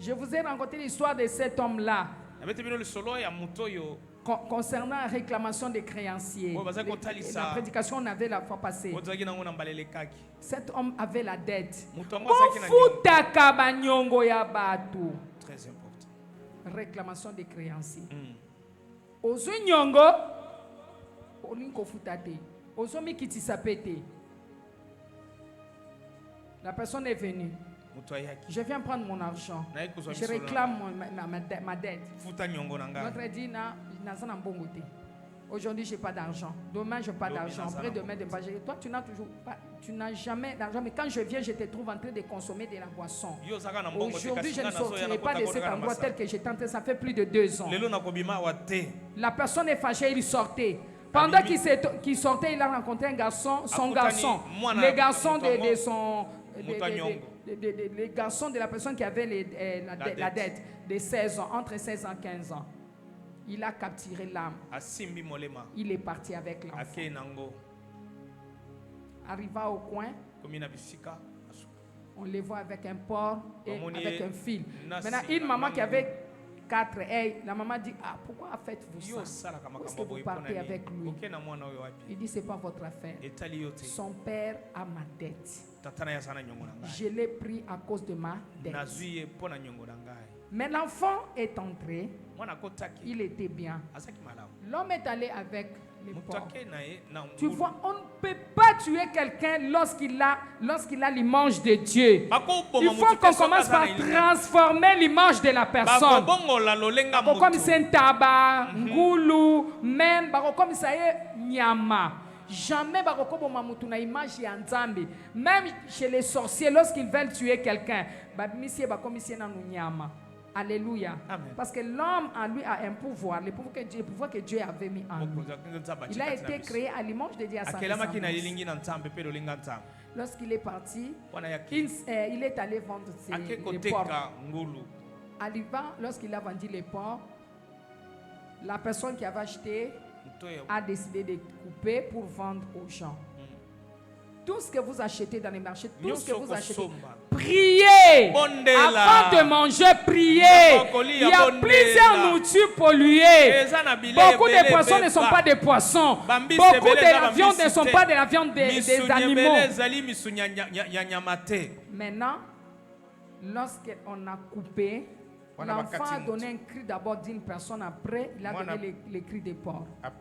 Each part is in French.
Je vous ai raconté l'histoire de cet homme-là concernant la réclamation des créanciers. La prédication qu'on avait la fois passée. Cet homme avait la dette. Très important. Réclamation des créanciers. Ozo nyongo olinko futate. Ozo mikiti sapete. La personne est venue. Je viens prendre mon argent. Je réclame ma dette. L'autre dit aujourd'hui je n'ai pas d'argent. Demain je n'ai pas d'argent. Après-demain toi tu n'as jamais d'argent. Mais quand je viens, je te trouve en train de consommer de la boisson. Aujourd'hui je ne sortirai pas de cet endroit tel que j'étais en train. Ça fait plus de 2 ans. La personne est fâchée, il sortait. Pendant qu'il sortait, il a rencontré un garçon, son garçon, les garçons de son... Les garçons de la personne qui avait la dette de 16 ans, entre 16 ans et 15 ans. Il a capturé l'âme. Il est parti avec l'enfant. Arriva au coin, on les voit avec un porc et avec un fil. Maintenant, une maman qui avait 4, la maman dit, pourquoi faites-vous ça? Pourquoi est-ce que vous partez avec lui? Il dit, c'est pas votre affaire. Son père a ma dette. Je l'ai pris à cause de ma dette. Mais l'enfant est entré. Il était bien. L'homme est allé avec les porcs. Tu vois, on ne peut pas tuer quelqu'un lorsqu'il a l'image de Dieu. Il faut qu'on commence par transformer l'image de la personne. Comme c'est un tabac, ngoulou, même comme ça est nyama. Jamais image même chez les sorciers, lorsqu'ils veulent tuer quelqu'un, alléluia. Amen. Parce que l'homme en lui a un pouvoir, le pouvoir que Dieu avait mis en lui. Il a été créé à l'image de Dieu, à sa ressemblance. Lorsqu'il est parti, il est allé vendre les porcs. Lorsqu'il a vendu les porcs, la personne qui avait acheté a décidé de couper pour vendre aux gens. Tout ce que vous achetez dans les marchés, tout ce que vous achetez, priez. Avant de manger, priez. Il y a plusieurs nourritures polluées. Beaucoup de poissons ne sont pas des poissons. Beaucoup de la viande ne sont pas de la viande des animaux. Maintenant, lorsqu'on a coupé, l'enfant a donné un cri d'abord d'une personne, après il a donné les cris des porcs. La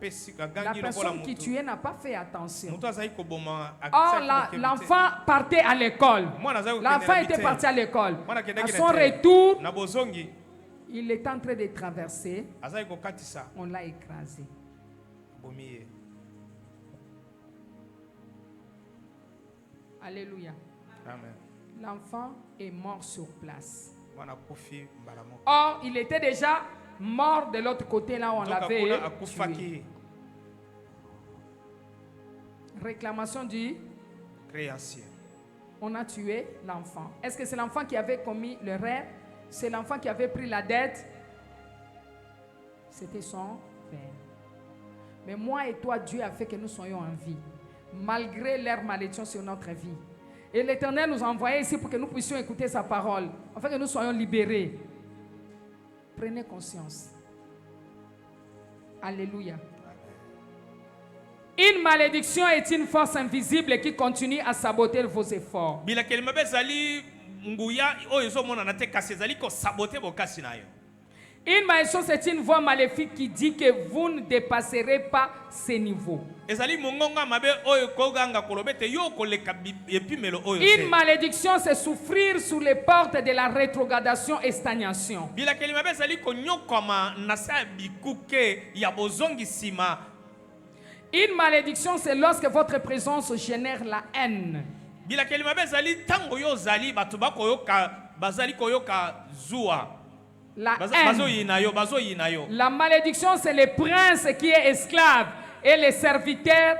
personne qui tuait n'a pas fait attention. Or, l'enfant partait à l'école. L'enfant était parti à l'école. À son retour, il est en train de traverser. On l'a écrasé. Alléluia. L'enfant est mort sur place. Or, il était déjà mort de l'autre côté, là où on l'avait tué. Réclamation du créancier. On a tué l'enfant. Est-ce que c'est l'enfant qui avait commis le rêve? C'est l'enfant qui avait pris la dette? C'était son père. Mais moi et toi, Dieu a fait que nous soyons en vie, malgré leur malédiction sur notre vie. Et l'Éternel nous a envoyés ici pour que nous puissions écouter sa parole, afin que nous soyons libérés. Prenez conscience. Alléluia. Une malédiction est une force invisible qui continue à saboter vos efforts. Une malédiction, c'est une voix maléfique qui dit que vous ne dépasserez pas ces niveaux. Une malédiction, c'est souffrir sous les portes de la rétrogradation et stagnation. Une malédiction, c'est lorsque votre présence génère la haine. La haine. La malédiction, c'est le prince qui est esclave et les serviteurs.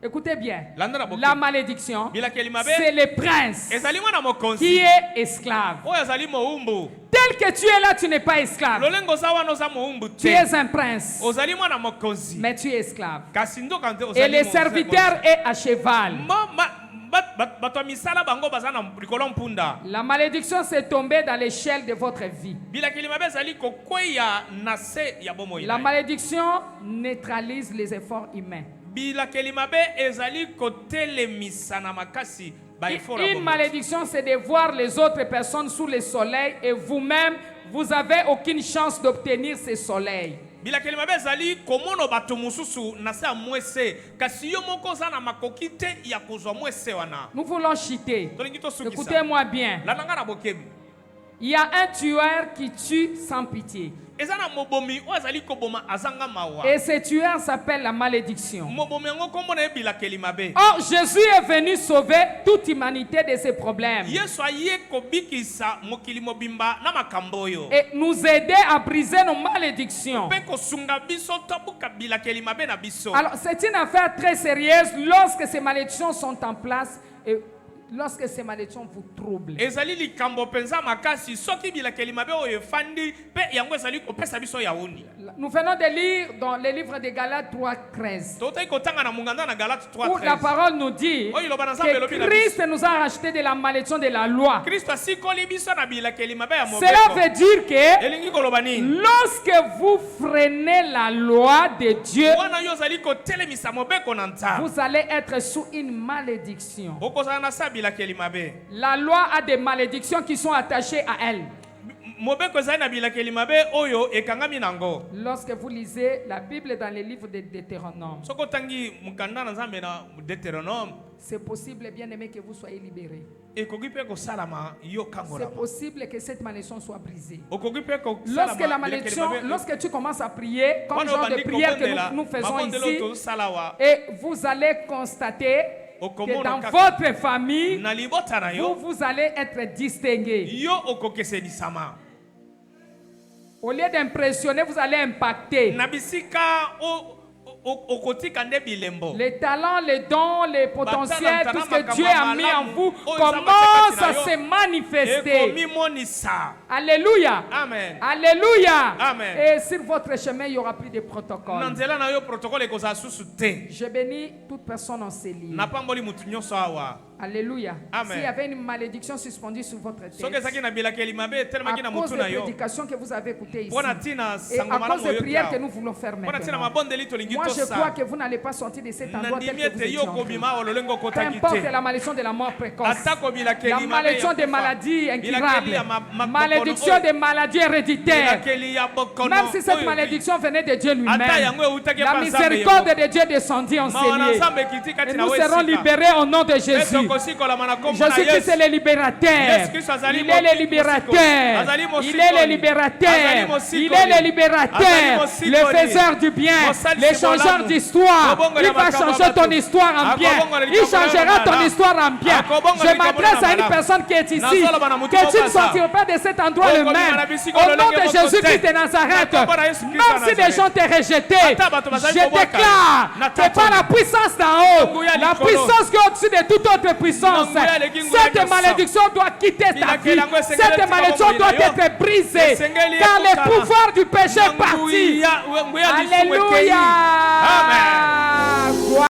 Écoutez bien. La malédiction, c'est le prince qui est esclave. Tel que tu es là, tu n'es pas esclave. Tu es un prince, mais tu es esclave. Et le serviteur est à cheval. La malédiction s'est tombée dans l'échelle de votre vie. La malédiction neutralise les efforts humains. Une malédiction, c'est de voir les autres personnes sous le soleil et vous-même, vous n'avez aucune chance d'obtenir ce soleil. Nous voulons chuter. Écoutez-moi bien. Il y a un tueur qui tue sans pitié. Et ce tueur s'appelle la malédiction. Or, Jésus est venu sauver toute humanité de ses problèmes. Et nous aider à briser nos malédictions. Alors, c'est une affaire très sérieuse lorsque ces malédictions sont en place et lorsque ces malédictions vous troublent. Nous venons de lire dans le livre de Galates 3:13 où la parole nous dit que Christ nous a racheté de la malédiction de la loi. Cela veut dire que lorsque vous freinez la loi de Dieu, vous allez être sous une malédiction. La loi a des malédictions qui sont attachées à elle. Lorsque vous lisez la Bible dans les livres de Deutéronome, c'est possible, bien aimé, que vous soyez libérés. C'est possible que cette malédiction soit brisée. Lorsque tu commences à prier, comme genre de prière que nous faisons ici, et vous allez constater que dans votre famille, vous allez être distingués. Au lieu d'impressionner, vous allez impacter. Les talents, les dons, les potentiels, tout ce que Dieu a mis en vous commence à se manifester. Alléluia. Amen. Alléluia. Amen. Et sur votre chemin, il n'y aura plus de protocole. Je bénis toute personne en ces livres. Alléluia. S'il y avait une malédiction suspendue sur votre tête, à cause des prédications que vous avez écoutées ici, et à cause des prières que nous voulons faire maintenant, moi je crois que vous n'allez pas sortir de cet endroit tel que vous étiez entré. Peu importe la malédiction de la mort précoce, la malédiction des maladies incurables, malédiction des maladies héréditaires, même si cette malédiction venait de Dieu lui-même, la miséricorde de Dieu descendit en ces lieux. Et nous serons libérés au nom de Jésus. Jésus-Christ est le libérateur. Il est le libérateur. Il est le libérateur. Il est le libérateur. Le faiseur du bien. Le changeur d'histoire. Il va changer ton histoire en bien. Il changera ton histoire en bien. Je m'adresse à une personne qui est ici. Que tu ne sortiras pas de cet endroit le même. Au nom de Jésus-Christ de Nazareth. Même si les gens t'ont rejeté, je déclare que par la puissance d'en haut, la puissance qui est au-dessus de toute autre puissance, cette malédiction doit quitter ta vie. Cette malédiction doit être brisée, car le pouvoir du péché est parti. Alléluia. Amen.